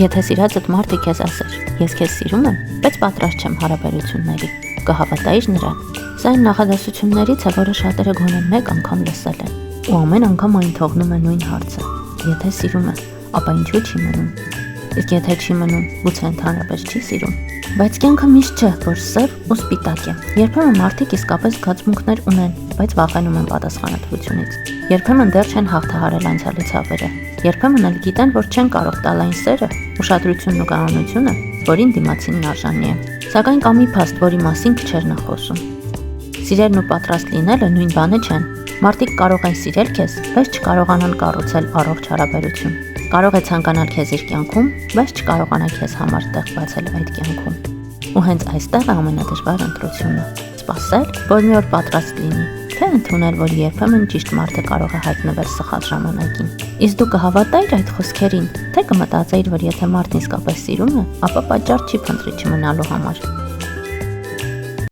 Եթե սիրածդ մարդը քեզ ասեր, ես քեզ սիրում եմ, բայց պատրաստ չեմ հարաբերությունների, կհավատայիր նրան։ Սա այն նախադասություններից է, որը շատերը գոնե մեկ անգամ լսել են, ու ամեն անգամ այն թողնում է նույն հարցը. եթե սիրում է, ապա ինչու չի մնում։ Իսկ եթե չի մնում, գուցե ընդհանրապես չի սիրում։ Բայց կյանքը միշտ չէ, որ սև ու սպիտակ է։ Երբեմն մարդիկ իսկապես զգացմունքներ ունեն, բայց վախենում են պատասխանատվությունից։ Երբեմն դեռ չեն հաղթահարել անցյալի ցավերը։ Երբեմն էլ գիտեն, որ չեն կարող տալ այն սերը, ուշադրությունն ու կանոնությունը, որին դիմացինն արժանի է։ Սակայն կա մի փաստ, որի մասին քչերն են խոսում։ Սիրելն ու պատրաստ լինելը նույն բանը չեն։ Մարդիկ կարող են սիրել քեզ, բայց չկարողանան կառուցել առողջ հարաբերություն։ Կարող է ցանկանալ քեզ իր կյանքում, բայց չկարողանա քեզ համար տեղ բացել այդ կյանքում։ Ու հենց այստեղ է ամենադժվար ընտրությունը։ Սպասել, որ մի օր պատրաստ լինի, թե ընդունել, որ երբեմն ճիշտ մարդը կարող է հայտնվել սխալ ժամանակին։ Իսկ դու կհավատայիր այդ խոսքերին, թե կմտածեիր, որ եթե մարդն իսկապես սիրում է, ապա պատճառ չի փնտրի չմնալու համար։